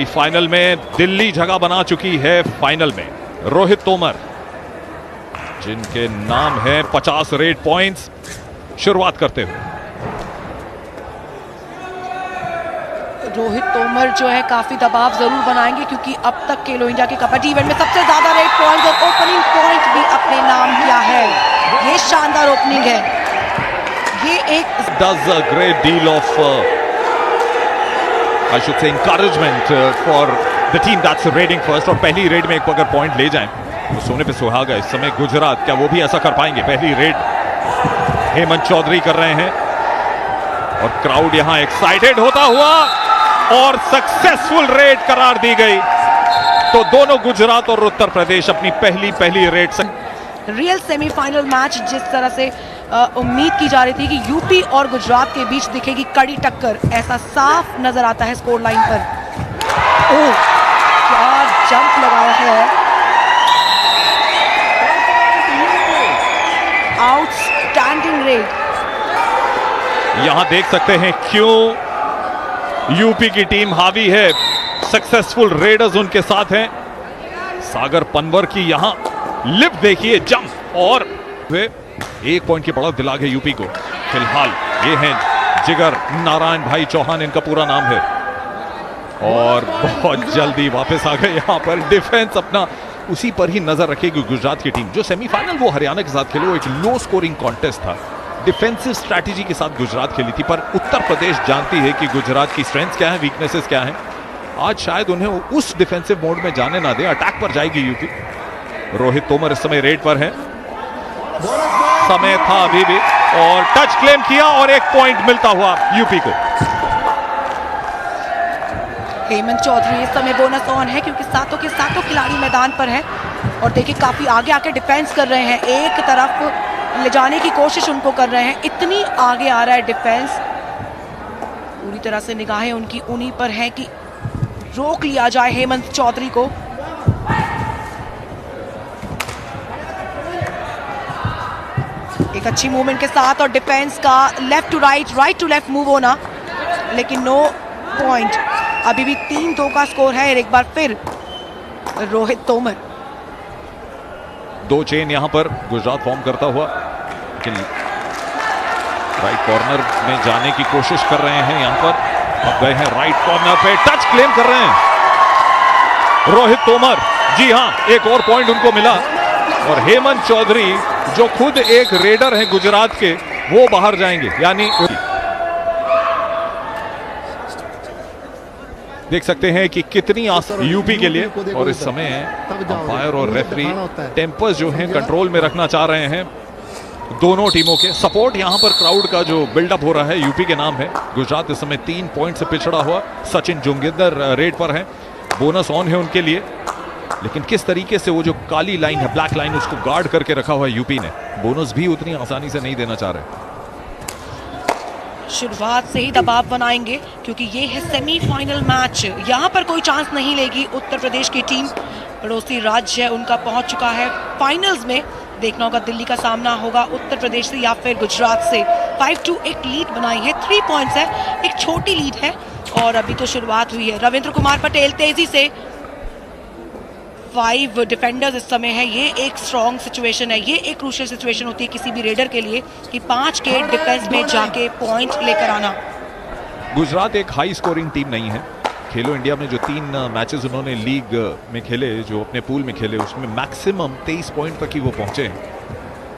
Final में दिल्ली जगह बना चुकी है फाइनल में रोहित तोमर, जिनके नाम है 50 रेड पॉइंट्स। शुरुआत करते हुए रोहित तोमर जो है काफी दबाव जरूर बनाएंगे, क्योंकि अब तक खेलो इंडिया के कबड्डी इवेंट में सबसे ज्यादा रेड पॉइंट और ओपनिंग पॉइंट भी अपने नाम किया है। ये शानदार ओपनिंग है। ये एक does a great deal of I should say encouragement for the team that's raiding first। और पहली रेड में एक अगर पॉइंट ले जाएं तो सोने पे सुहागा। इस समय गुजरात, क्या वो भी ऐसा कर पाएंगे? पहली रेड हेमंत चौधरी कर रहे हैं और क्राउड यहां एक्साइटेड होता हुआ, और सक्सेसफुल रेड करार दी गई। तो दोनों गुजरात और उत्तर प्रदेश अपनी पहली रेड से रियल सेमीफाइनल मैच जिस तरह से उम्मीद की जा रही थी कि यूपी और गुजरात के बीच दिखेगी कड़ी टक्कर, ऐसा साफ नजर आता है स्कोर लाइन पर। ओह, क्या जंप लगाया है! Outstanding red. यहां देख सकते हैं क्यों यूपी की टीम हावी है। सक्सेसफुल रेडर्स उनके साथ हैं। सागर पनवर की यहां लिफ्ट देखिए, जंप, और वे एक पॉइंट की बढ़त दिला गए यूपी को। फिलहाल ये हैं जिगर नारायण भाई चौहान, इनका पूरा नाम है, और बहुत जल्दी वापस आ गए यहां पर। डिफेंस अपना उसी पर ही नजर रखेगी गुजरात की टीम। जो सेमीफाइनल वो हरियाणा के साथ खेले, वो एक लो स्कोरिंग कॉन्टेस्ट था। डिफेंसिव स्ट्रैटेजी के साथ गुजरात खेली थी, पर उत्तर प्रदेश जानती है कि गुजरात की स्ट्रेंथ्स क्या है, वीकनेसेस क्या है। आज शायद उन्हें उस डिफेंसिव मोड में जाने ना दे, अटैक पर जाएगी यूपी। रोहित तोमर इस समय रेड पर है, समय था अभी भी, और टच क्लेम किया और एक पॉइंट मिलता हुआ यूपी को। हेमंत चौधरी इस समय बोनस ऑन है, क्योंकि सातों के सातों खिलाड़ी मैदान पर हैं, और देखिए काफी आगे आके डिफेंस कर रहे हैं। एक तरफ ले जाने की कोशिश उनको कर रहे हैं, इतनी आगे आ रहा है डिफेंस। पूरी तरह से निगाहें उनकी उन्हीं पर है कि रोक लिया जाए हेमंत चौधरी को। एक अच्छी मूवमेंट के साथ और डिफेंस का left to right, right to left move होना, लेकिन नो पॉइंट। अभी भी 3-2 का स्कोर है। एक बार फिर रोहित तोमर। 2 चेन यहां पर गुजरात फॉर्म करता हुआ, लेकिन राइट कॉर्नर में जाने की कोशिश कर रहे हैं यहां पर। अब गए हैं राइट कॉर्नर पे, टच क्लेम कर रहे हैं रोहित तोमर। जी हां, एक और पॉइंट उनको मिला, और हेमंत चौधरी जो खुद एक रेडर हैं गुजरात के, वो बाहर जाएंगे। यानी देख सकते हैं कि कितनी आसान यूपी के लिए, और इस समय अंपायर और रेफरी टेम्पर्स जो हैं कंट्रोल में रखना चाह रहे हैं दोनों टीमों के। सपोर्ट यहां पर क्राउड का जो बिल्डअप हो रहा है यूपी के नाम है। गुजरात इस समय 3 पॉइंट से पिछड़ा हुआ। सचिन जोगिंदर रेड पर है, बोनस ऑन है उनके लिए, लेकिन किस तरीके से वो जो काली लाइन है, ब्लैक लाइन, उसको गार्ड करके रखा हुआ है यूपी ने। बोनस भी उतनी आसानी से नहीं देना चाह रहे। शुरुआत से ही दबाव बनाएंगे, क्योंकि ये है सेमीफाइनल मैच। यहाँ पर कोई चांस नहीं लेगी उत्तर प्रदेश की टीम। पड़ोसी राज्य है उनका पहुंच चुका है फाइनल्स में। देखना होगा दिल्ली का सामना होगा उत्तर प्रदेश से या फिर गुजरात से। 5-2 एक लीड बनाई है, 3 पॉइंट्स है, एक छोटी लीड है, और अभी तो शुरुआत हुई है। रविंद्र कुमार पटेल तेजी से, 5 डिफेंडर्स इस समय है। ये एक स्ट्रॉन्ग सिचुएशन है, ये एक क्रूशियल सिचुएशन होती है किसी भी रेडर के लिए कि 5 के डिफेंस में जाके पॉइंट लेकर आना। गुजरात एक हाई स्कोरिंग टीम नहीं है। खेलो इंडिया में जो 3 मैचेस उन्होंने लीग में खेले, जो अपने पूल में खेले, उसमें मैक्सिमम 23 पॉइंट तक ही वो पहुंचे हैं।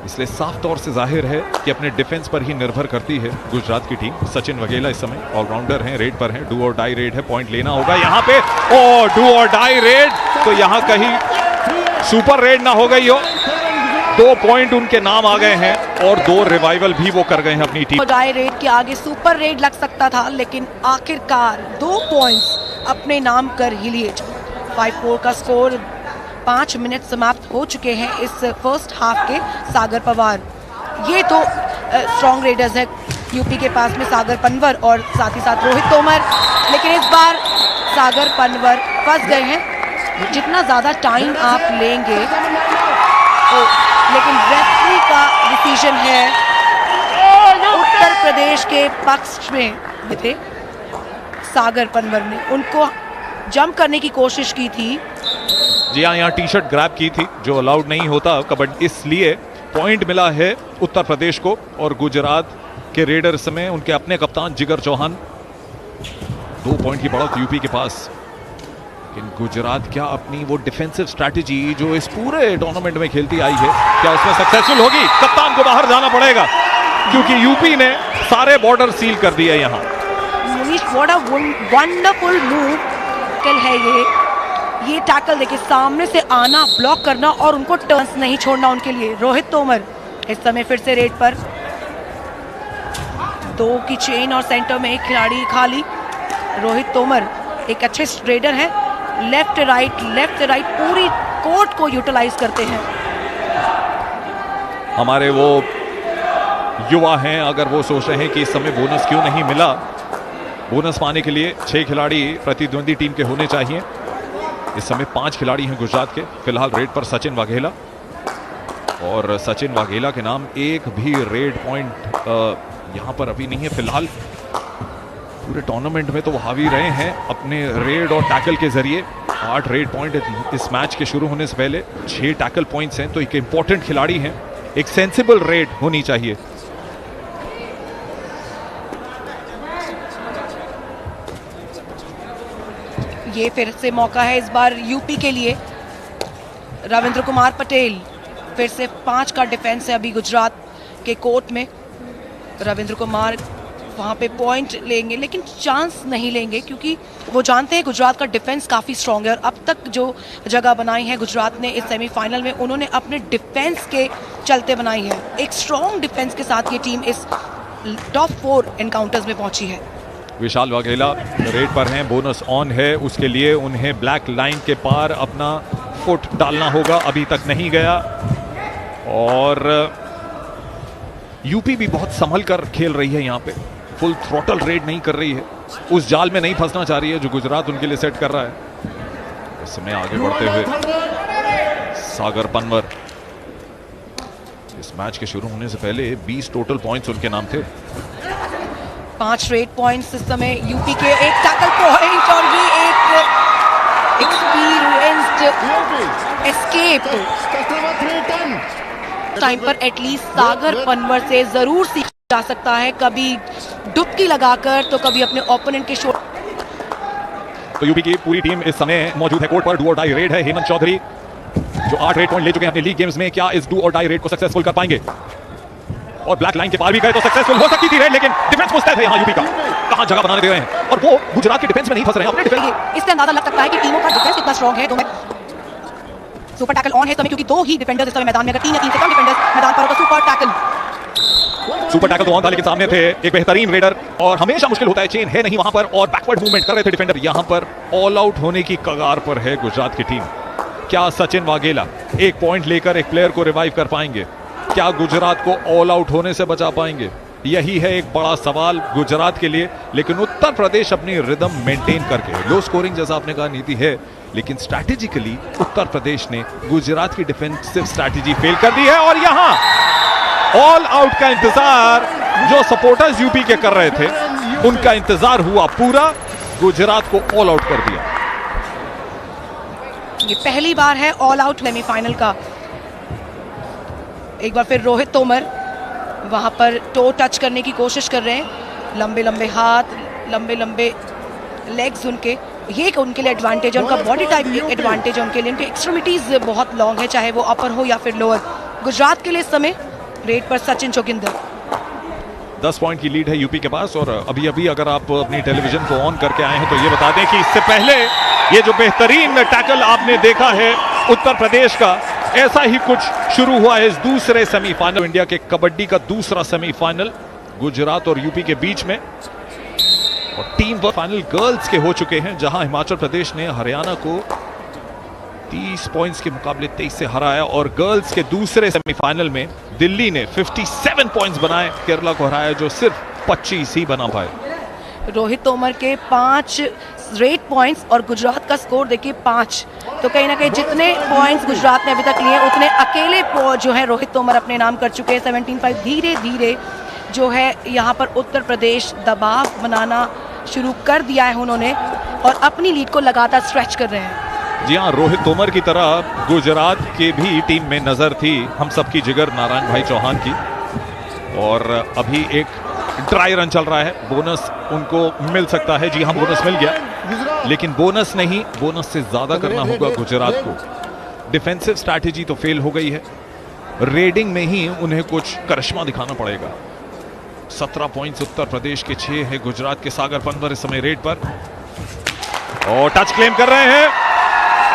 इसलिए साफ तौर से जाहिर है कि अपने डिफेंस पर ही निर्भर करती है गुजरात की टीम। सचिन वगेला इस समय ऑलराउंडर हैं, रेड पर हैं। डू और डाई रेड है, पॉइंट लेना होगा यहाँ पे। ओ, डू और डाई रेड, तो यहाँ कहीं सुपर रेड ना हो गई हो। 2 पॉइंट उनके नाम आ गए हैं, और 2 रिवाइवल भी वो कर गए हैं अपनी टीम। डाई रेड के आगे सुपर रेड लग सकता था, लेकिन आखिरकार 2 पॉइंट्स अपने नाम कर ही लिए। 5-4 का स्कोर। 5 मिनट समाप्त हो चुके हैं इस फर्स्ट हाफ के। सागर पवार, ये 2 स्ट्रॉन्ग रेडर्स हैं यूपी के पास में, सागर पनवर और साथ ही साथ रोहित तोमर। लेकिन इस बार सागर पनवर फंस गए हैं। जितना ज्यादा टाइम आप लेंगे तो, लेकिन रेफरी का डिसीजन है उत्तर प्रदेश के पक्ष में थे। सागर पनवर ने उनको जंप करने की कोशिश की थी। जी हाँ, यहाँ टी शर्ट ग्रैब की थी जो अलाउड नहीं होता कबड्डी, इसलिए पॉइंट मिला है उत्तर प्रदेश को। और गुजरात के रेडर्स में उनके अपने कप्तान जिगर चौहान, 2 पॉइंट की बढ़त यूपी के पास। लेकिन गुजरात क्या अपनी वो डिफेंसिव स्ट्रैटेजी जो इस पूरे टूर्नामेंट में खेलती आई है, क्या उसमें सक्सेसफुल होगी? कप्तान को बाहर जाना पड़ेगा क्योंकि यूपी ने सारे बॉर्डर सील कर दिए यहाँ। व्हाट अ वंडरफुल मूव है ये टैकल देखिए, सामने से आना, ब्लॉक करना और उनको टर्न्स नहीं छोड़ना उनके लिए। रोहित तोमर इस समय फिर से रेड पर, 2 की चेन और सेंटर में एक खिलाड़ी खाली। रोहित तोमर एक अच्छे रेडर है, लेफ्ट राइट पूरी कोर्ट को यूटिलाइज करते हैं। हमारे वो युवा हैं, अगर वो सोच रहे हैं कि इस समय बोनस क्यों नहीं मिला, बोनस पाने के लिए 6 खिलाड़ी प्रतिद्वंदी टीम के होने चाहिए। इस समय 5 खिलाड़ी हैं गुजरात के। फिलहाल रेड पर सचिन वाघेला, और सचिन वाघेला के नाम एक भी रेड पॉइंट यहां पर अभी नहीं है फिलहाल। पूरे टूर्नामेंट में तो वो हावी रहे हैं अपने रेड और टैकल के जरिए। 8 रेड पॉइंट इस मैच के शुरू होने से पहले, 6 टैकल पॉइंट्स हैं, तो एक इंपॉर्टेंट खिलाड़ी हैं। एक सेंसिबल रेड होनी चाहिए। ये फिर से मौका है इस बार यूपी के लिए। रविंद्र कुमार पटेल, फिर से 5 का डिफेंस है अभी गुजरात के कोर्ट में। रविंद्र कुमार वहां पे पॉइंट लेंगे लेकिन चांस नहीं लेंगे क्योंकि वो जानते हैं गुजरात का डिफेंस काफ़ी स्ट्रांग है। और अब तक जो जगह बनाई है गुजरात ने इस सेमीफाइनल में, उन्होंने अपने डिफेंस के चलते बनाई है। एक स्ट्रांग डिफेंस के साथ ये टीम इस टॉप 4 एनकाउंटर्स में पहुंची है। विशाल वाघेला रेड पर हैं, बोनस ऑन है, उसके लिए उन्हें ब्लैक लाइन के पार अपना फुट डालना होगा, अभी तक नहीं गया। और यूपी भी बहुत संभल कर खेल रही है, यहाँ पे फुल थ्रॉटल रेड नहीं कर रही है, उस जाल में नहीं फंसना चाह रही है जो गुजरात उनके लिए सेट कर रहा है। इस समय आगे बढ़ते हुए सागर पनवर, इस मैच के शुरू होने से पहले 20 टोटल पॉइंट्स उनके नाम थे। 5 रेड पॉइंट्स इस समय यूपी के, एक टैकल पॉइंट और ये एक एक्सपीरियंस्ड एस्केप। टाइम पर एटलीस्ट सागर पनवर से जरूर सीखा जा सकता है, कभी डुबकी लगाकर तो कभी अपने ओपोनेंट के शॉट। तो यूपी की पूरी टीम इस समय मौजूद है कोर्ट पर। डू और डाई रेड है। हेमंत चौधरी जो 8 रेड पॉइंट ले चुके हैं अपने लीग गेम्स में, क्या इस डू और डाई रेड को सक्सेसफुल कर पाएंगे? और ब्लैक लाइन के पार भी गए तो सक्सेसफुल हो सकती थी रेड, लेकिन डिफेंस मुस्तैद है यहाँ यूपी का। कहां जगह बनाने दे रहे हैं और वो गुजरात के डिफेंस में नहीं फंस रहे हैं अपने डिफेंस। इससे अंदाजा लग सकता है कि टीमों का डिफेंस कितना स्ट्रांग है। सुपर टैकल ऑन है समय, क्योंकि 2 ही डिफेंडर्स इस समय मैदान में, अगर 3 या 3 से कम डिफेंडर्स मैदान पर हो तो सुपर टैकल तो ऑन था, लेकिन सामने थे एक बेहतरीन रेडर। और हमेशा मुश्किल होता है, चेन है नहीं वहां पर और बैकवर्ड मूवमेंट कर रहे थे डिफेंडर। यहां पर ऑल आउट होने की कगार पर है गुजरात की टीम। क्या सचिन वाघेला 1 पॉइंट लेकर एक प्लेयर को रिवाइव कर पाएंगे? क्या गुजरात को ऑल आउट होने से बचा पाएंगे? यही है एक बड़ा सवाल गुजरात के लिए। लेकिन उत्तर प्रदेश अपनी रिदम मेंटेन करके, लो स्कोरिंग जैसा आपने कहा नीति है, लेकिन स्ट्रैटेजिकली उत्तर प्रदेश ने गुजरात की डिफेंसिव स्ट्रैटेजी फेल कर दी है। और यहां ऑल आउट का इंतजार जो सपोर्टर्स यूपी के कर रहे थे, उनका इंतजार हुआ पूरा, गुजरात को ऑल आउट कर दिया। ये पहली बार है ऑल आउट सेमीफाइनल का। एक बार फिर रोहित तोमर वहां पर टो टच करने की कोशिश कर रहे हैं। लंबे लंबे हाथ, लंबे लंबे लेग्स उनके, ये उनके लिए एडवांटेज है। उनका बॉडी टाइप एडवांटेज है उनके लिए। उनके एक्सट्रीमिटीज बहुत लॉन्ग है, चाहे वो अपर हो या फिर लोअर। गुजरात के लिए इस समय रेड पर सचिन जोगिंदर। 10 पॉइंट की लीड है यूपी के पास। और अभी अभी अगर आप अपनी टेलीविजन को ऑन करके आए हैं तो ये बता दें कि इससे पहले ये जो बेहतरीन टैकल आपने देखा है उत्तर प्रदेश का, ऐसा ही कुछ शुरू हुआ है इस दूसरे सेमीफाइनल, इंडिया के कबड्डी का दूसरा सेमीफाइनल गुजरात और यूपी के बीच में। और टीम फाइनल गर्ल्स के हो चुके हैं, जहां हिमाचल प्रदेश ने हरियाणा को 30 पॉइंट्स के मुकाबले 23 से हराया। और गर्ल्स के दूसरे सेमीफाइनल में दिल्ली ने 57 पॉइंट्स बनाए, केरला को हराया जो सिर्फ 25 ही बना पाए। रोहित तोमर के 5 रेड पॉइंट्स और गुजरात का स्कोर देखिए 5। तो कहीं ना कहीं जितने पॉइंट्स गुजरात ने अभी तक लिए, उतने अकेले जो है रोहित तोमर अपने नाम कर चुके हैं। 17-5 धीरे धीरे जो है यहाँ पर उत्तर प्रदेश दबाव बनाना शुरू कर दिया है उन्होंने और अपनी लीड को लगातार स्ट्रेच कर रहे हैं। जी हाँ, रोहित तोमर की तरह गुजरात के भी टीम में नजर थी हम सबकी जिगर नारायण भाई चौहान की, और अभी एक ड्राई रन चल रहा है, बोनस उनको मिल सकता है। जी हाँ, बोनस मिल गया, लेकिन बोनस नहीं, बोनस से ज्यादा करना होगा गुजरात को। डिफेंसिव स्ट्रैटेजी तो फेल हो गई है, रेडिंग में ही उन्हें कुछ करिश्मा दिखाना पड़ेगा। 17 पॉइंट्स उत्तर प्रदेश के, 6 है गुजरात के। सागर पनवर इस समय रेड पर और टच क्लेम कर रहे हैं,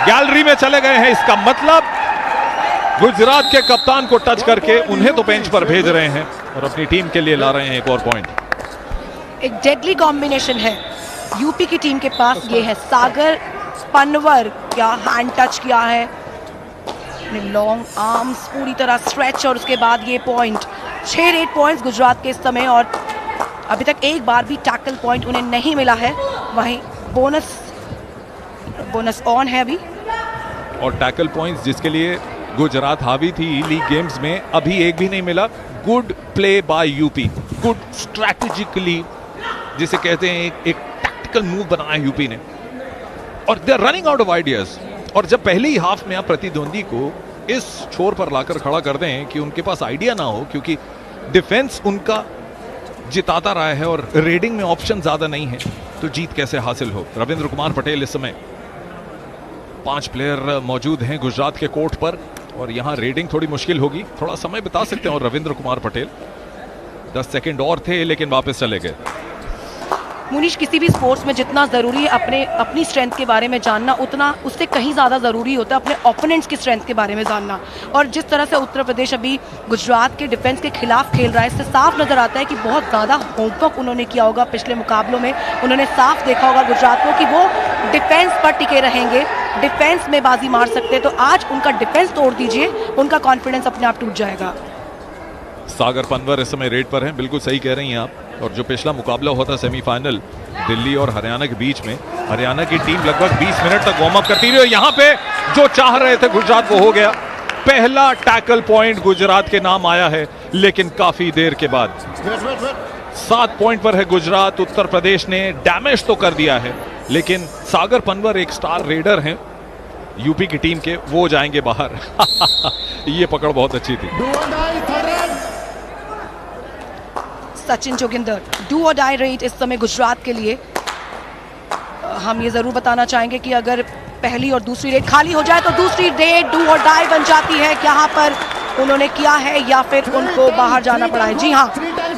गैलरी में चले गए हैं। इसका मतलब गुजरात के कप्तान को टच करके उन्हें तो बेंच पर भेज रहे हैं और अपनी टीम के लिए ला रहे हैं एक और पॉइंट। एक डेडली कॉम्बिनेशन है यूपी की टीम के पास, ये है सागर पनवर। क्या हैंड टच किया है, लॉन्ग आर्म्स पूरी तरह स्ट्रेच, और उसके बाद ये पॉइंट। 6 रेड पॉइंट्स गुजरात के इस समय, और अभी तक एक बार भी टैकल पॉइंट उन्हें नहीं मिला है। वहीं बोनस ऑन है अभी, और टैकल पॉइंट्स जिसके लिए गुजरात हावी थी लीग गेम्स में, अभी एक भी नहीं मिला। Good play by UP, good strategically जिसे कहते हैं एक टैक्टिकल मूव बनाया यूपी ने, और they are running out of ideas. और जब पहले ही हाफ में आप प्रतिद्वंदी को इस छोर पर लाकर खड़ा कर दें कि उनके पास आइडिया ना हो, क्योंकि डिफेंस उनका जिताता रहा है और रेडिंग में ऑप्शन ज्यादा नहीं है, तो जीत कैसे हासिल हो। रविंद्र कुमार पटेल इस समय 5 प्लेयर मौजूद हैं गुजरात के कोर्ट पर, और यहां रेडिंग थोड़ी मुश्किल होगी, थोड़ा समय बिता सकते हैं। और रविंद्र कुमार पटेल 10 सेकंड और थे, लेकिन वापस चले गए। मुनीश, किसी भी स्पोर्ट्स में जितना ज़रूरी है अपनी स्ट्रेंथ के बारे में जानना, उतना उससे कहीं ज़्यादा ज़रूरी होता है अपने ओपोनेंट्स की स्ट्रेंथ के बारे में जानना। और जिस तरह से उत्तर प्रदेश अभी गुजरात के डिफेंस के खिलाफ खेल रहा है, इससे साफ नज़र आता है कि बहुत ज़्यादा होमवर्क उन्होंने किया होगा पिछले मुकाबलों में। उन्होंने साफ देखा होगा गुजरात को कि वो डिफेंस पर टिके रहेंगे, डिफेंस में बाजी मार सकते हैं। तो आज उनका डिफेंस तोड़ दीजिए, उनका कॉन्फिडेंस अपने आप टूट जाएगा। सागर पनवर इस समय रेड पर हैं, बिल्कुल सही कह रही हैं आप। और जो पिछला मुकाबला हुआ था सेमीफाइनल दिल्ली और हरियाणा के बीच में, हरियाणा की टीम लगभग 20 मिनट तक वार्म अप करती रही, और यहां पे जो चाह रहे थे गुजरात वो हो गया। पहला टैकल पॉइंट गुजरात के नाम आया है, लेकिन काफी देर के बाद। 7 पॉइंट पर है गुजरात। उत्तर प्रदेश ने डैमेज तो कर दिया है, लेकिन सागर पनवर एक स्टार रेडर हैं यूपी की टीम के, वो जाएंगे बाहर। ये पकड़ बहुत अच्छी थी। सचिन जोगिंदर, डू और डाई रेट इस समय गुजरात के लिए। हम ये जरूर बताना चाहेंगे कि अगर पहली और दूसरी रेट खाली हो जाए तो दूसरी रेट डू और डाई बन जाती है। यहाँ पर उन्होंने किया है या फिर उनको बाहर जाना पड़ा है। जी हाँ,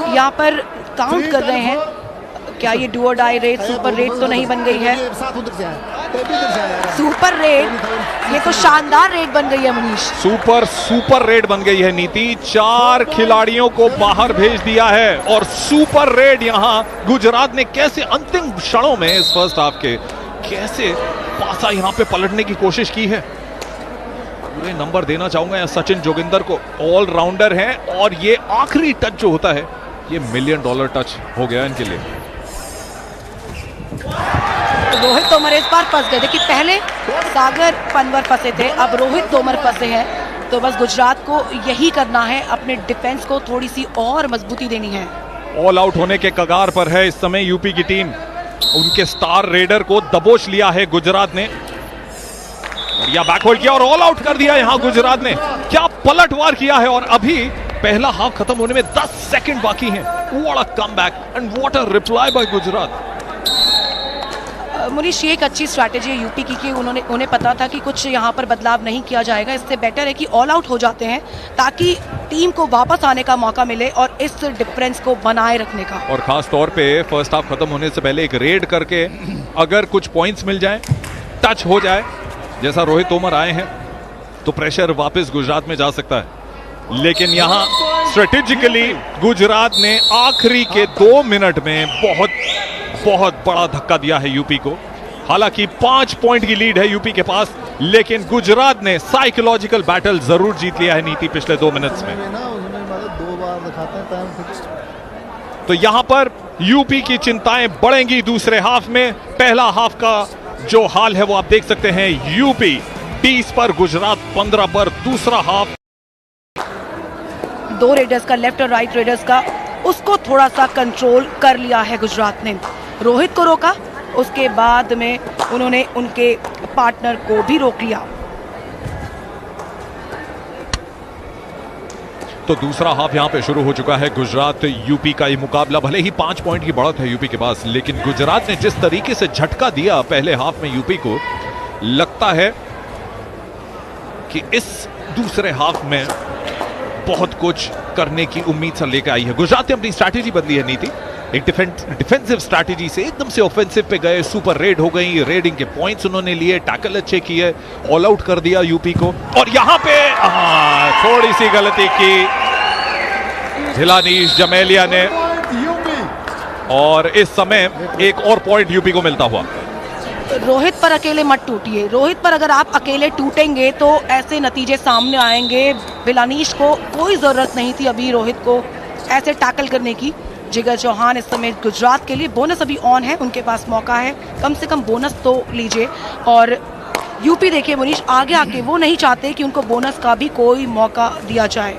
यहाँ पर काउंट कर रहे हैं। क्या ये डू और डाई रेट सुपर रेट तो नहीं बन गई है? सुपर रेट, ये तो शानदार रेट बन गई है मनीष। सुपर रेड बन गई है नीति। 4 खिलाड़ियों को बाहर भेज दिया है, और सुपर रेड यहां गुजरात ने कैसे अंतिम क्षणों में इस फर्स्ट हाफ के कैसे पासा यहां पे पलटने की कोशिश की है। पूरे नंबर देना चाहूंगा सचिन जोगिंदर को, ऑलराउंडर हैं, और ये आखिरी टच जो होता है ये $1 मिलियन टच हो गया इनके लिए। रोहित तोमर इस बार फंस गए थे कि पहले सागर पनवर फंसे थे, अब रोहित तोमर फंसे हैं। तो बस गुजरात को यही करना है, अपने डिफेंस को थोड़ी सी और मजबूती देनी है। ऑल आउट होने के कगार पर है इस समय यूपी की टीम। उनके स्टार रेडर को दबोच लिया है गुजरात ने, बढ़िया बैकहोल्ड किया और ऑल आउट कर दिया यहां गुजरात ने। क्या पलटवार किया है, और अभी पहला हाफ खत्म होने में 10 सेकंड बाकी हैं। What a comeback and what a reply by Gujarat. Munish, ये एक अच्छी स्ट्रैटेजी है यूपी की कि उन्हें पता था कि कुछ यहाँ पर बदलाव नहीं किया जाएगा। इससे बेटर है कि ऑल आउट हो जाते हैं ताकि टीम को वापस आने का मौका मिले और इस डिफरेंस को बनाए रखने का। और खास तौर पे फर्स्ट हाफ खत्म होने से पहले एक रेड करके अगर कुछ पॉइंट्स मिल जाए, टच हो जाए, जैसा रोहित तोमर आए हैं, तो प्रेशर वापस गुजरात में जा सकता है। लेकिन यहां स्ट्रेटेजिकली गुजरात ने आखिरी के 2 मिनट में बहुत बड़ा धक्का दिया है यूपी को। हालांकि 5 पॉइंट की लीड है यूपी के पास, लेकिन गुजरात ने साइकोलॉजिकल बैटल जरूर जीत लिया है नीति पिछले 2 मिनट्स में। तो यहां पर यूपी की चिंताएं बढ़ेंगी दूसरे हाफ में। पहला हाफ का जो हाल है वो आप देख सकते हैं, यूपी 20 पर, गुजरात 15 पर। दूसरा हाफ 2 रेडर्स का, लेफ्ट और राइट रेडर्स का उसको थोड़ा सा कंट्रोल कर लिया है गुजरात ने। रोहित को रोका, उसके बाद में उन्होंने उनके पार्टनर को भी रोक लिया। तो दूसरा हाफ यहां पे शुरू हो चुका है। गुजरात यूपी का ये मुकाबला, भले ही 5 पॉइंट की बढ़त है यूपी के पास, लेकिन गुजरात ने जिस तरीके से झटका दिया पहले हाफ में यूपी को, लगता है कि इस दूसरे हाफ में बहुत कुछ करने की उम्मीद से लेकर आई है। गुजरात ने अपनी स्ट्रैटेजी बदली है, नीति एक डिफेंसिव स्ट्रैटेजी से एकदम से ऑफेंसिव पे गए, सुपर रेड हो गई, रेडिंग के पॉइंट्स उन्होंने लिए, टैकल अच्छे किए, ऑल आउट कर दिया यूपी को। और यहां पे थोड़ी सी गलती की हिलानीश जमेलिया ने, और इस समय एक और पॉइंट यूपी को मिलता हुआ। रोहित पर अकेले मत टूटिए। रोहित पर अगर आप अकेले टूटेंगे तो ऐसे नतीजे सामने आएंगे। हिलानीश को कोई जरूरत नहीं थी अभी रोहित को ऐसे टैकल करने की। जिगर चौहान इस समय गुजरात के लिए, बोनस अभी ऑन है, उनके पास मौका है, कम से कम बोनस तो लीजिए। और यूपी देखिए मुनीश, आगे आके वो नहीं चाहते कि उनको बोनस का भी कोई मौका दिया जाए।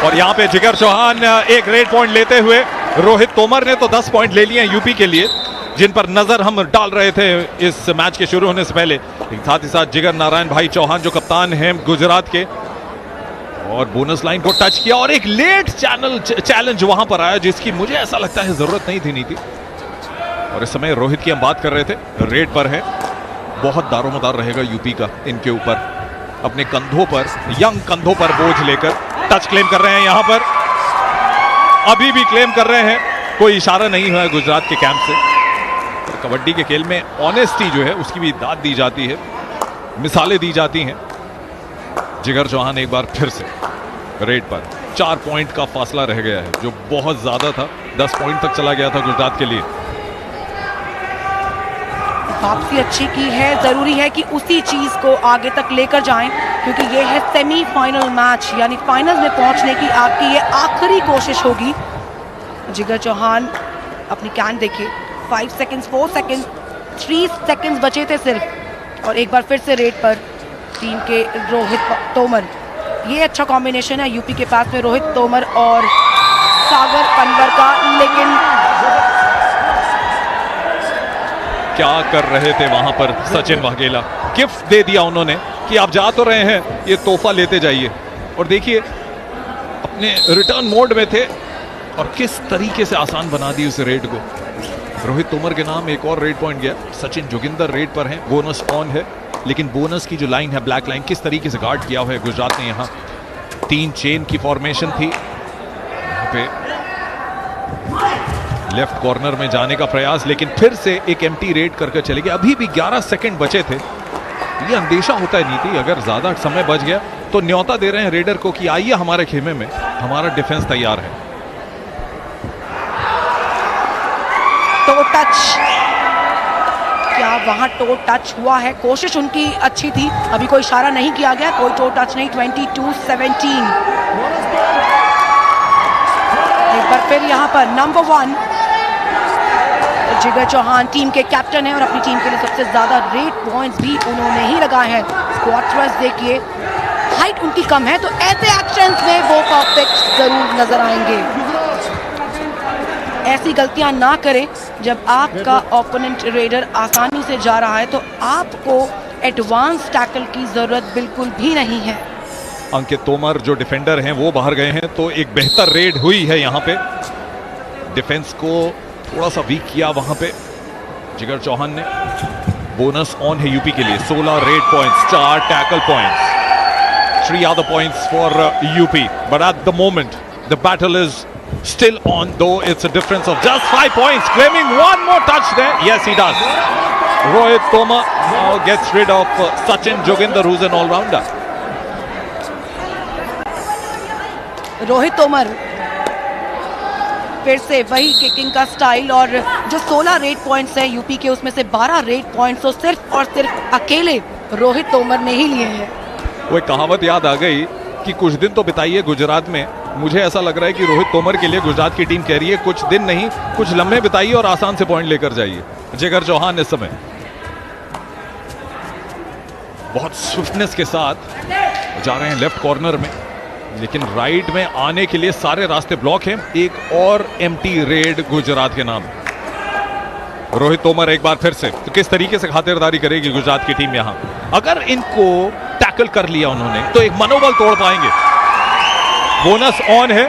और यहाँ पे जिगर चौहान एक रेड पॉइंट लेते हुए, रोहित तोमर ने तो 10 पॉइंट ले लिए हैं यूपी के लिए, जिन पर नजर हम डाल रहे थे इस मैच के शुरू होने से पहले। साथ ही साथ जिगर नारायण भाई चौहान जो कप्तान हैं गुजरात के, और बोनस लाइन को टच किया, और एक लेट चैलेंज वहां पर आया जिसकी मुझे ऐसा लगता है जरूरत नहीं थी नीति। और इस समय रोहित की हम बात कर रहे थे, रेड पर है, बहुत दारोमदार रहेगा यूपी का इनके ऊपर, अपने कंधों पर, यंग कंधों पर बोझ लेकर टच क्लेम कर रहे हैं। यहां पर अभी भी क्लेम कर रहे हैं, कोई इशारा नहीं हुआ है गुजरात के कैंप से। कबड्डी के खेल में ऑनेस्टी जो है उसकी भी दाद दी जाती है, मिसालें दी जाती हैं। जिगर चौहान एक बार फिर से रेड पर, 4 पॉइंट का फासला रह गया है जो बहुत ज्यादा था, 10 पॉइंट तक चला गया था गुजरात के लिए। वापसी अच्छी की है, जरूरी है कि उसी चीज को आगे तक लेकर जाएं, क्योंकि ये है सेमीफाइनल मैच, यानी फाइनल में पहुंचने की आपकी ये आखिरी कोशिश होगी। जिगर चौहान अपनी कैन देखिए, 5 सेकंड्स, 4 सेकंड्स, 3 सेकंड्स बचे थे सिर्फ, और एक बार फिर से रेड पर टीम के रोहित तोमर। ये अच्छा कॉम्बिनेशन है यूपी के पास में, रोहित तोमर और सागर पनवर का। लेकिन क्या कर रहे थे वहां पर सचिन वाघेला, गिफ्ट दे दिया उन्होंने कि आप जा तो रहे हैं, ये तोहफा लेते जाइए। और देखिए अपने रिटर्न मोड में थे, और किस तरीके से आसान बना दी उस रेड को। रोहित तोमर के नाम एक और रेड पॉइंट गया, सचिन जोगिंदर रेड पर हैं, बोनस ऑन है, लेकिन बोनस की जो लाइन है, ब्लैक लाइन, किस तरीके से गार्ड किया हुआ है गुजरात ने। यहाँ 3 चेन की फॉर्मेशन थी, यहाँ पे लेफ्ट कॉर्नर में जाने का प्रयास, लेकिन फिर से एक एम्प्टी रेड करके चले गए। अभी भी 11 सेकंड बचे थे। ये अंदेशा होता है नीति, अगर ज्यादा समय बच गया तो न्योता दे रहे हैं रेडर को कि आइए हमारे खेमे में, हमारा डिफेंस तैयार है। टो टच, क्या वहां टो टच हुआ है? कोशिश उनकी अच्छी थी, अभी कोई इशारा नहीं किया गया, कोई टो टच नहीं। 22-17 एक बार फिर यहाँ पर नंबर 1 जिगर चौहान टीम के कैप्टन हैं, और अपनी टीम के लिए सबसे ज्यादा रेड पॉइंट्स भी उन्होंने ही लगाए हैं। स्क्वाड थ्रस्ट देखिए, हाइट उनकी कम है, तो ऐसे एक्शंस में वो परफेक्ट जरूर नजर आएंगे। ऐसी गलतियां ना करें, जब आपका ओपोनेंट रेडर आसानी से जा रहा है तो आपको एडवांस टैकल की जरूरत बिल्कुल भी नहीं है। अंकित तोमर जो डिफेंडर हैं वो बाहर गए हैं, तो एक बेहतर रेड हुई है यहाँ पे। डिफेंस को थोड़ा सा वीक किया वहां पे जिगर चौहान ने। बोनस ऑन है यूपी के लिए, 16 red points, 4 tackle points, 3 other points for UP, but at the moment the battle is still on, though it's a difference of just 5 points. Claiming one more touch there, yes he does. Rohit Toma now gets rid of Sachin Joginder, who's an all-rounder. Rohit Tomar फिर से वही kicking का style, और जो 16 red points हैं UP के, उसमें से 12 रेड पॉइंट्स तो सिर्फ और सिर्फ अकेले रोहित तोमर ने ही लिए हैं। वो एक कहावत याद आ गई कि कुछ दिन तो बिताइए गुजरात में। मुझे ऐसा लग रहा है कि रोहित तोमर के लिए गुजरात की टीम कह रही है कुछ दिन नहीं, कुछ लम्हे बिताइए और आसान से पॉइंट लेकर जाइए। जिगर चौहान इस समय बहुत स्विफ्टनेस के साथ जा रहे हैं लेफ्ट कॉर्नर में। लेकिन राइट में आने के लिए सारे रास्ते ब्लॉक हैं। एक और एम्प्टी रेड गुजरात के नाम। रोहित तोमर एक बार फिर से, तो किस तरीके से खातिरदारी करेगी गुजरात की टीम यहां? अगर इनको टैकल कर लिया उन्होंने तो एक मनोबल तोड़ पाएंगे। बोनस ऑन है।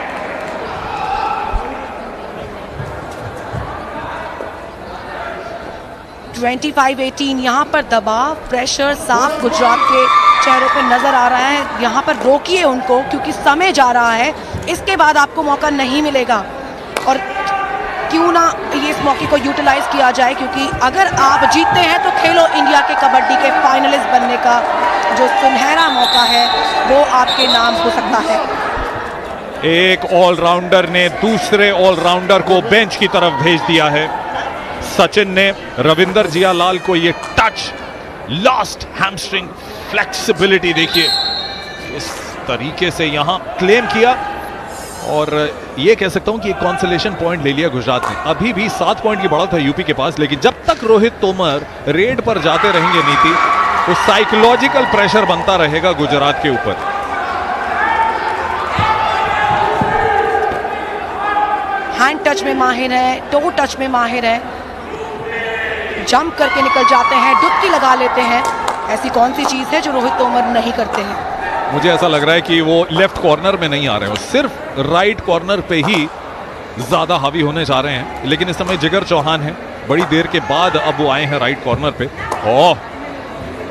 (25-18) यहां पर दबाव, प्रेशर साफ गुजरात के चेहरों पे नजर आ रहा है। यहां पर रोकिए उनको, क्योंकि समय जा रहा है। इसके बाद आपको मौका नहीं मिलेगा, और क्यों ना ये इस मौके को यूटिलाइज किया जाए, क्योंकि अगर आप जीतते हैं तो खेलो इंडिया के कबड्डी के फाइनलिस्ट बनने का जो सुनहरा मौका है वो आपके नाम हो सकता है। एक ऑलराउंडर ने दूसरे ऑलराउंडर को बेंच की तरफ भेज दिया है। सचिन ने रविंदर जियालाल को ये टच, लास्ट हैमस्ट्रिंग फ्लेक्सिबिलिटी देखिए इस तरीके से यहां क्लेम किया, और ये कह सकता हूं कि एक कॉन्सोलेशन पॉइंट ले लिया गुजरात ने। अभी भी 7 पॉइंट की बढ़त है यूपी के पास, लेकिन जब तक रोहित तोमर रेड पर जाते रहेंगे नीति, तो साइकोलॉजिकल प्रेशर बनता रहेगा गुजरात के ऊपर। हैंड टच में माहिर है, टो टच में माहिर है, जंप करके निकल जाते हैं, डुबकी लगा लेते हैं। ऐसी कौन सी चीज है जो रोहित तोमर नहीं करते हैं? मुझे ऐसा लग रहा है कि वो लेफ्ट कॉर्नर में नहीं आ रहे हैं, वो सिर्फ राइट कॉर्नर पे ही ज्यादा हावी होने जा रहे हैं। लेकिन इस समय जिगर चौहान है, बड़ी देर के बाद अब वो आए हैं राइट कॉर्नर पे। ओह,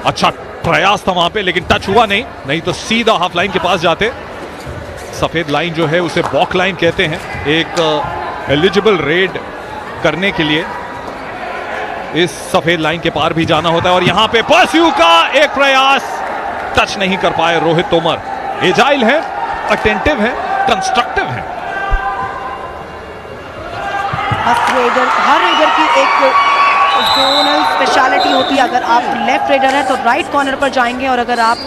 अच्छा प्रयास था वहां पे, लेकिन टच हुआ नहीं तो सीधा हाफ लाइन के पास जाते। सफेद लाइन जो है उसे बॉक लाइन कहते हैं। एक एलिजिबल रेड करने के लिए इस सफेद लाइन के पार भी जाना होता है, और यहां पे परस्यू का एक प्रयास, टच नहीं कर पाए रोहित तोमर। एजाइल है, अटेंटिव है, कंस्ट्रक्टिव है। हर रेडर की एक जोनल स्पेशलिटी होती है। अगर आप लेफ्ट रेडर हैं तो राइट कॉर्नर पर जाएंगे, और अगर आप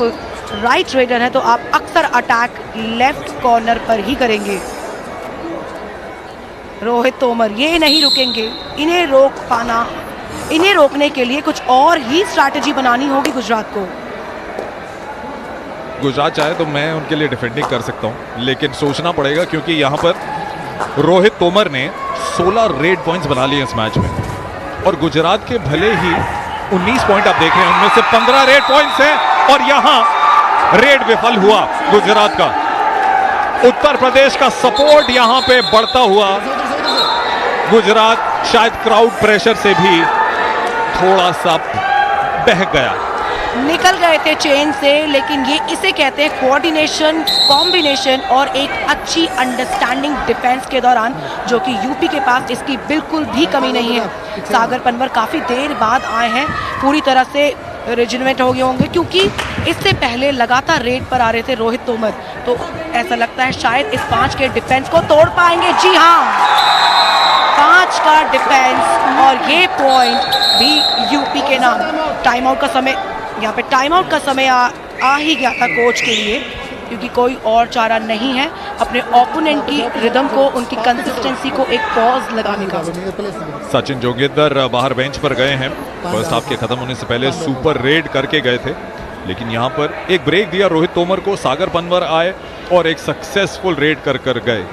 राइट रेडर हैं तो आप अक्सर अटैक लेफ्ट कॉर्नर पर ही करेंगे। रोहित तोमर ये नहीं रुकेंगे, इन्हें रोकने के लिए कुछ और ही स्ट्रैटेजी बनानी होगी गुजरात को। गुजरात चाहे तो मैं उनके लिए डिफेंडिंग कर सकता हूं, लेकिन सोचना पड़ेगा, क्योंकि यहां पर रोहित तोमर ने 16 रेड पॉइंट्स बना लिए इस मैच में, और गुजरात के भले ही 19 पॉइंट आप देख रहे हैं, उनमें से 15 रेड पॉइंट्स हैं, और यहां रेड विफल हुआ गुजरात का। उत्तर प्रदेश का सपोर्ट यहां पे बढ़ता हुआ गुजरात शायद क्राउड प्रेशर से भी थोड़ा सा बह गया। निकल गए थे चेन से, लेकिन ये इसे कहते हैं कोऑर्डिनेशन, कॉम्बिनेशन और एक अच्छी अंडरस्टैंडिंग डिफेंस के दौरान, जो कि यूपी के पास इसकी बिल्कुल भी कमी नहीं है। सागर पनवर काफ़ी देर बाद आए हैं, पूरी तरह से रिजिनमेट हो गए होंगे, क्योंकि इससे पहले लगातार रेड पर आ रहे थे रोहित तोमर। तो ऐसा लगता है शायद इस 5 के डिफेंस को तोड़ पाएंगे। जी हाँ, 5 का डिफेंस, और ये पॉइंट भी यूपी के नाम। टाइम आउट का समय, यहाँ पे टाइम आउट का समय आ ही गया था कोच के लिए, क्योंकि कोई और चारा नहीं है अपने ओपोनेंट की रिदम को, उनकी कंसिस्टेंसी को एक पॉज लगाने का। सचिन जोगेंद्र बाहर बेंच पर गए हैं, फर्स्ट हाफ के खत्म होने से पहले सुपर रेड करके गए थे, लेकिन यहाँ पर एक ब्रेक दिया रोहित तोमर को। सागर पनवर आए और एक सक्सेसफुल रेड कर गए।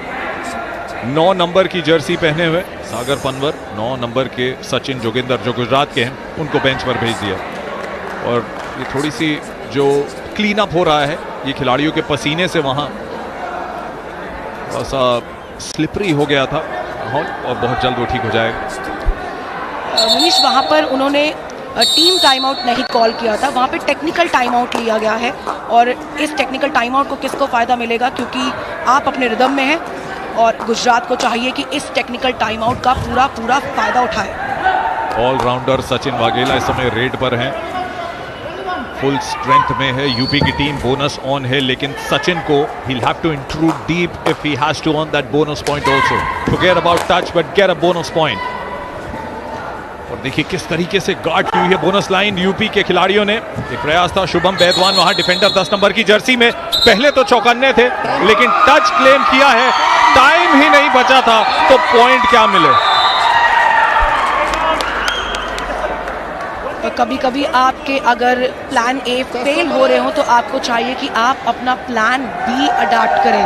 9 नंबर की जर्सी पहने हुए सागर पनवर, 9 नंबर के सचिन जोगेंद्र जो गुजरात के हैं, उनको बेंच पर भेज दिया। और ये थोड़ी सी जो क्लीन अप हो रहा है, ये खिलाड़ियों के पसीने से वहाँ थोड़ा सा स्लिपरी हो गया था, और बहुत जल्द वो ठीक हो जाएगा। मनीष, वहाँ पर उन्होंने टीम टाइम आउट नहीं कॉल किया था, वहाँ पे टेक्निकल टाइम आउट लिया गया है, और इस टेक्निकल टाइम आउट को किसको फ़ायदा मिलेगा, क्योंकि आप अपने रिदम में हैं, और गुजरात को चाहिए कि इस टेक्निकल टाइम आउट का पूरा फ़ायदा उठाए। ऑलराउंडर सचिन वाघेला इस समय रेड पर हैं, फुल स्ट्रेंथ में है यूपी की टीम। बोनस ऑन है, लेकिन सचिन को he'll have to intrude deep if he has to earn that bonus point also. Forget about touch but get a bonus point. और देखिए किस तरीके से गार्ड की हुई है बोनस लाइन यूपी के खिलाड़ियों ने। एक प्रयास था शुभम बैदवान, वहां डिफेंडर 10 नंबर की जर्सी में पहले तो चौकन्ने थे, लेकिन टच क्लेम किया है। टाइम ही नहीं बचा था तो पॉइंट क्या मिले। कभी कभी आपके अगर प्लान ए फेल हो रहे हो तो आपको चाहिए कि आप अपना प्लान बी अडाप्ट करें।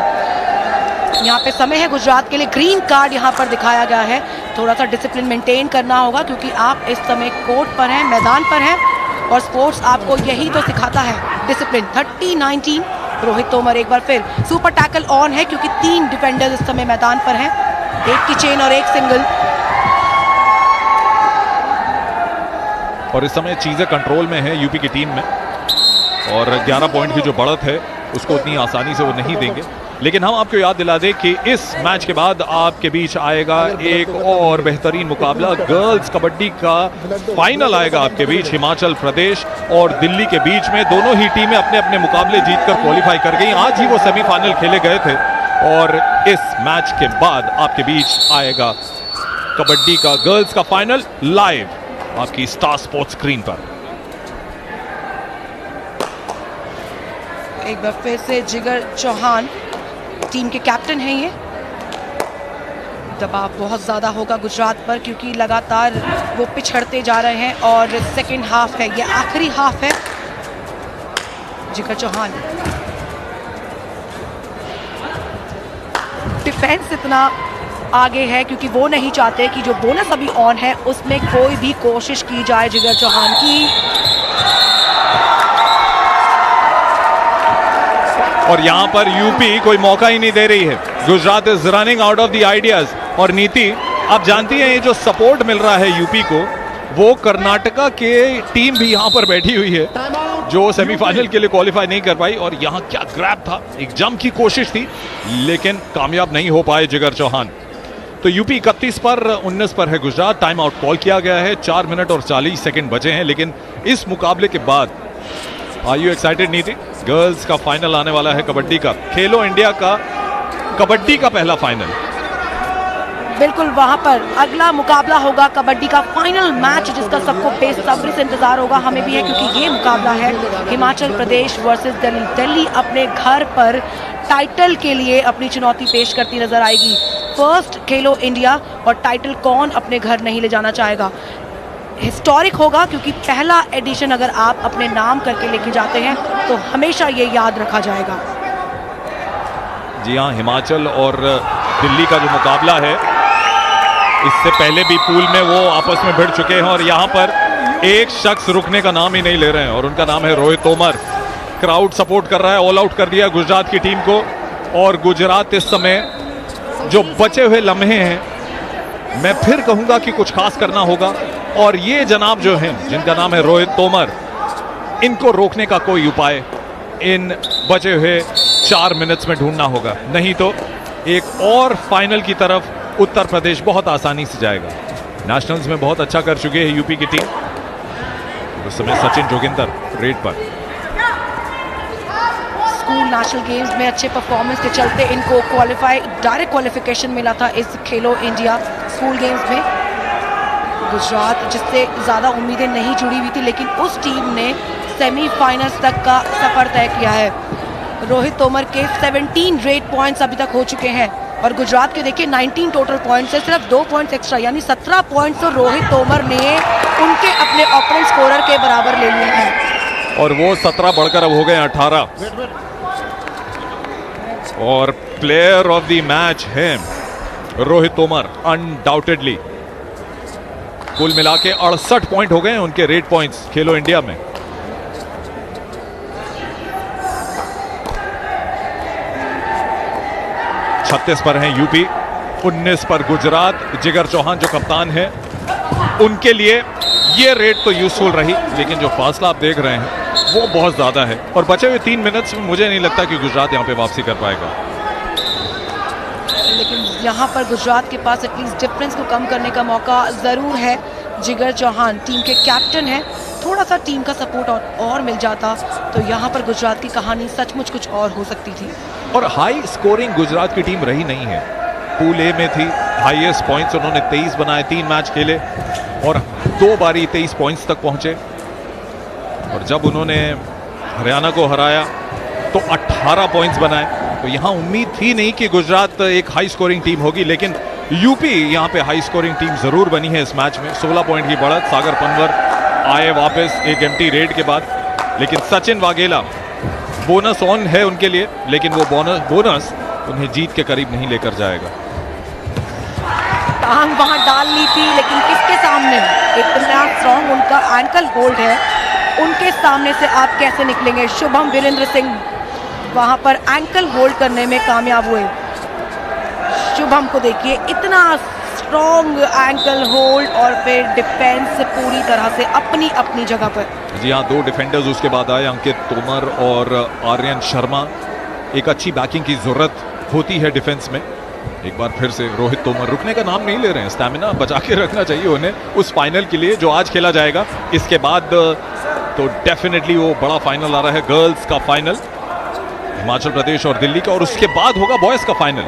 यहाँ पे समय है गुजरात के लिए, ग्रीन कार्ड यहाँ पर दिखाया गया है। थोड़ा सा डिसिप्लिन मेंटेन करना होगा क्योंकि आप इस समय कोर्ट पर हैं, मैदान पर हैं, और स्पोर्ट्स आपको यही तो सिखाता है, डिसिप्लिन। 30-19 रोहित तोमर एक बार फिर सुपर टैकल ऑन है क्योंकि 3 डिफेंडर्स इस समय मैदान पर हैं, एक की चेन और एक सिंगल। और इस समय चीजें कंट्रोल में है यूपी की टीम में, और 11 पॉइंट की जो बढ़त है उसको उतनी आसानी से वो नहीं देंगे। लेकिन हम आपको याद दिला दें कि इस मैच के बाद आपके बीच आएगा एक और बेहतरीन मुकाबला, गर्ल्स कबड्डी का फाइनल आएगा आपके बीच, हिमाचल प्रदेश और दिल्ली के बीच में। दोनों ही टीमें अपने अपने मुकाबले जीतकर क्वालिफाई कर गई। आज ही वो सेमीफाइनल खेले गए थे और इस मैच के बाद आपके बीच आएगा कबड्डी का गर्ल्स का फाइनल लाइव आपकी स्टार स्पोर्ट्स स्क्रीन पर। एक बार फिर से जिगर चौहान टीम के कैप्टन हैं। ये दबाव बहुत ज़्यादा होगा गुजरात पर क्योंकि लगातार वो पिछड़ते जा रहे हैं और सेकेंड हाफ है, ये आखिरी हाफ है। जिगर चौहान डिफेंस इतना आगे है क्योंकि वो नहीं चाहते कि जो बोनस अभी ऑन है उसमें कोई भी कोशिश की जाए जिगर चौहान की। और यहां पर यूपी कोई मौका ही नहीं दे रही है। Gujarat is running out of the ideas. और नीति, आप जानती हैं ये जो सपोर्ट मिल रहा है यूपी को, वो कर्नाटका के टीम भी यहां पर बैठी हुई है जो सेमीफाइनल के लिए क्वालिफाई नहीं कर पाई। और यहां क्या ग्रैब था, एक जंप की कोशिश थी लेकिन कामयाब नहीं हो पाए जिगर चौहान। तो यूपी 31 पर 19 पर है गुजरात। टाइम आउट कॉल किया गया है, 4 मिनट और 40 सेकंड बचे हैं। लेकिन इस मुकाबले के बाद आर यू एक्साइटेड नीति? गर्ल्स का फाइनल आने वाला है कबड्डी का, खेलो इंडिया का कबड्डी का पहला फाइनल। बिल्कुल, वहां पर अगला मुकाबला होगा कबड्डी का फाइनल मैच जिसका सबको बेसब्री से इंतजार होगा, हमें भी है क्योंकि ये मुकाबला है हिमाचल प्रदेश वर्सेस दिल्ली। दिल्ली अपने घर पर टाइटल के लिए अपनी चुनौती पेश करती नजर आएगी। फर्स्ट खेलो इंडिया, और टाइटल कौन अपने घर नहीं ले जाना चाहेगा। हिस्टोरिक होगा क्योंकि पहला एडिशन अगर आप अपने नाम करके लेके जाते हैं तो हमेशा ये याद रखा जाएगा। जी हाँ, हिमाचल और दिल्ली का जो मुकाबला है इससे पहले भी पूल में वो आपस में भिड़ चुके हैं और यहाँ पर एक शख्स रुकने का नाम ही नहीं ले रहे हैं और उनका नाम है रोहित तोमर। क्राउड सपोर्ट कर रहा है, ऑल आउट कर दिया गुजरात की टीम को। और गुजरात इस समय जो बचे हुए लम्हे हैं, मैं फिर कहूंगा कि कुछ खास करना होगा। और ये जनाब जो हैं जिनका नाम है रोहित तोमर, इनको रोकने का कोई उपाय इन बचे हुए 4 मिनट्स में ढूंढना होगा, नहीं तो एक और फाइनल की तरफ उत्तर प्रदेश बहुत आसानी से जाएगा। नेशनल्स में बहुत अच्छा कर चुके हैं यूपी की टीम। उस समय सचिन जोगिंदर रेड पर। स्कूल नेशनल गेम्स में अच्छे परफॉर्मेंस के चलते इनको डायरेक्ट क्वालिफिकेशन मिला था इस खेलो इंडिया स्कूल गेम्स में। गुजरात जिससे ज़्यादा उम्मीदें नहीं जुड़ी हुई थी, लेकिन उस टीम ने सेमीफाइनल्स तक का सफर तय किया है। रोहित तोमर के 17 रेड पॉइंट्स अभी तक हो चुके हैं और गुजरात के देखिए 19 टोटल पॉइंट्स है, सिर्फ 2 पॉइंट्स एक्स्ट्रा, यानी 17 पॉइंट्स तो रोहित तोमर ने उनके अपने ओपोनेंट स्कोरर के बराबर ले लिए हैं। और वो 17 बढ़कर अब हो गए 18। और प्लेयर ऑफ द मैच है रोहित तोमर अनडाउटेडली। कुल मिला के 68 पॉइंट हो गए हैं उनके रेड पॉइंट्स खेलो इंडिया में। छत्तीस पर हैं यूपी, 19 पर गुजरात। जिगर चौहान जो कप्तान है, उनके लिए ये रेड तो यूजफुल रही, लेकिन जो फासला आप देख रहे हैं वो बहुत ज्यादा है। और बचे हुए 3 मिनट्स में मुझे नहीं लगता कि गुजरात यहां पे वापसी कर पाएगा। लेकिन यहाँ पर गुजरात के पास एटलीस्ट डिफरेंस को कम करने का मौका ज़रूर है। जिगर चौहान टीम के कैप्टन हैं, थोड़ा सा टीम का सपोर्ट और मिल जाता तो यहाँ पर गुजरात की कहानी सचमुच कुछ और हो सकती थी। और हाई स्कोरिंग गुजरात की टीम रही नहीं है। पूल ए में थी, हाईएस्ट पॉइंट्स उन्होंने 23 बनाए, 3 मैच खेले और 2 बारी 23 पॉइंट्स तक पहुंचे। और जब उन्होंने हरियाणा को हराया तो 18 पॉइंट्स बनाए। तो यहाँ उम्मीद थी नहीं कि गुजरात एक हाई स्कोरिंग टीम होगी, लेकिन यूपी यहाँ पे हाई स्कोरिंग टीम जरूर बनी है इस मैच में। 16 पॉइंट की बढ़त, सागर पनवर आए वापस एक एम्प्टी रेड के बाद, लेकिन सचिन वाघेला बोनस ऑन है उनके लिए, लेकिन वो बोनस उन्हें जीत के करीब नहीं लेकर जाएगा। टांग वहां डाल ली थी, लेकिन किसके सामने? इतना स्ट्रॉन्ग उनका एंकल होल्ड है, उनके सामने से आप कैसे निकलेंगे? शुभम वीरेंद्र सिंह वहां पर एंकल होल्ड करने में कामयाब हुए। शुभम को देखिए, इतना स्ट्रॉन्ग एंकल होल्ड और फिर डिफेंस पूरी तरह से अपनी अपनी जगह पर। जी हाँ, दो डिफेंडर्स उसके बाद आए, अंकित तोमर और आर्यन शर्मा। एक अच्छी बैकिंग की जरूरत होती है डिफेंस में। एक बार फिर से रोहित तोमर रुकने का नाम नहीं ले रहे हैं, स्टैमिना बचा के रखना चाहिए उन्हें उस फाइनल के लिए जो आज खेला जाएगा। इसके बाद तो डेफिनेटली वो बड़ा फाइनल आ रहा है, गर्ल्स का फाइनल हिमाचल प्रदेश और दिल्ली का, और उसके बाद होगा बॉयज का फाइनल।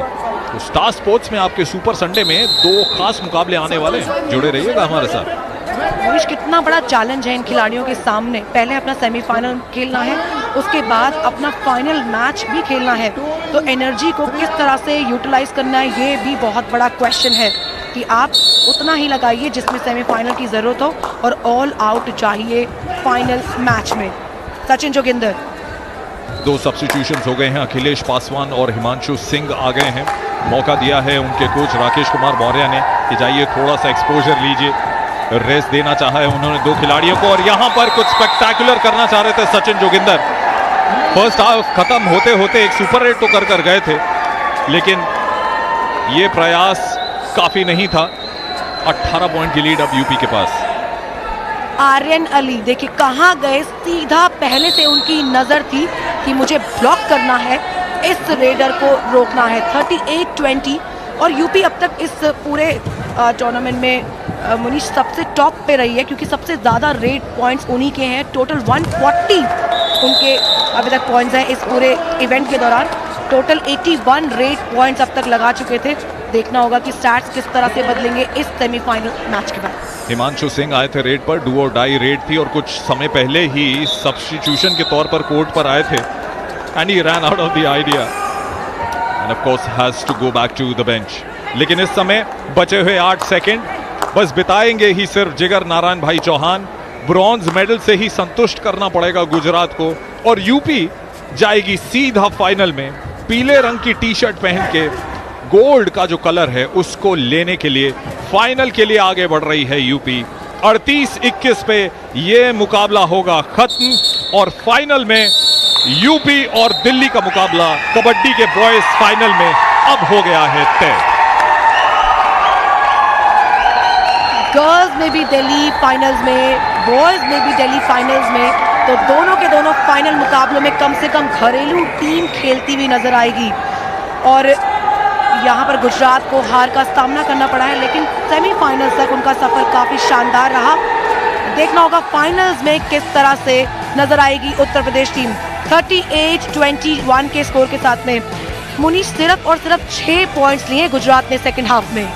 तो स्टार स्पोर्ट्स में आपके सुपर संडे में दो खास मुकाबले आने वाले हैं, जुड़े रहिएगा हमारे साथ। मनीष, कितना बड़ा चैलेंज है इन खिलाड़ियों के सामने। पहले अपना सेमीफाइनल खेलना है, उसके बाद अपना फाइनल मैच भी खेलना है। तो एनर्जी को किस तरह से यूटिलाइज करना है, ये भी बहुत बड़ा क्वेश्चन है कि आप उतना ही लगाइए जिसमें सेमीफाइनल की जरूरत हो, और ऑल आउट चाहिए फाइनल मैच में। सचिन जोगिंदर, दो सब्स्टिट्यूशंस हो गए हैं, अखिलेश पासवान और हिमांशु सिंह आ गए हैं। मौका दिया है उनके कोच राकेश कुमार मौर्य ने कि जाइए थोड़ा सा एक्सपोजर लीजिए, रेस्ट देना चाहा है उन्होंने दो खिलाड़ियों को, और यहां पर कुछ स्पेक्टेकुलर करना चाह रहे थे सचिन जोगिंदर। फर्स्ट हाफ खत्म होते होते एक सुपर रेड तो कर गए थे, लेकिन ये प्रयास काफी नहीं था। 18 पॉइंट की लीड अब यूपी के पास। आर्यन अली देखिए कहाँ गए, सीधा पहले से उनकी नजर थी कि मुझे ब्लॉक करना है, इस रेडर को रोकना है। 38-20, और यूपी अब तक इस पूरे टूर्नामेंट में मनीष सबसे टॉप पे रही है, क्योंकि सबसे ज़्यादा रेड पॉइंट्स उन्हीं के हैं। टोटल 140 उनके अभी तक पॉइंट्स हैं इस पूरे इवेंट के दौरान। टोटल 81 रेड पॉइंट्स अब तक लगा चुके थे। देखना होगा कि स्टैट्स किस तरह से बदलेंगे इस सेमीफाइनल मैच के बाद। हिमांशु सिंह आए थे रेड पर, डू और डाई रेड थी, और कुछ समय पहले ही सब्स्टिट्यूशन के तौर पर कोर्ट पर आए थे, and he ran out of the idea and of course has to go back to the bench. लेकिन इस समय बचे हुए 8 सेकंड बस बिताएंगे ही सिर्फ जिगर नारायण भाई चौहान। ब्रॉन्ज मेडल से ही संतुष्ट करना पड़ेगा गुजरात को, और यूपी जाएगी सीधा फाइनल में पीले रंग की टी शर्ट पहन के। गोल्ड का जो कलर है उसको लेने के लिए फाइनल के लिए आगे बढ़ रही है यूपी। 38-21 पे ये मुकाबला होगा खत्म, और फाइनल में यूपी और दिल्ली का मुकाबला कबड्डी के बॉयज फाइनल में अब हो गया है तय। गर्ल्स में भी दिल्ली फाइनल्स में, बॉयज में भी दिल्ली फाइनल्स में, तो दोनों के दोनों फाइनल मुकाबलों में कम से कम घरेलू टीम खेलती हुई नजर आएगी। और यहाँ पर गुजरात को हार का सामना करना पड़ा है, लेकिन सेमीफाइनल्स तक उनका सफर काफी शानदार रहा। देखना होगा फाइनल्स में किस तरह से नजर आएगी उत्तर प्रदेश टीम। 38-21 के स्कोर के साथ में मुनीष सिर्फ और सिर्फ 6 पॉइंट्स लिए गुजरात ने सेकंड हाफ में।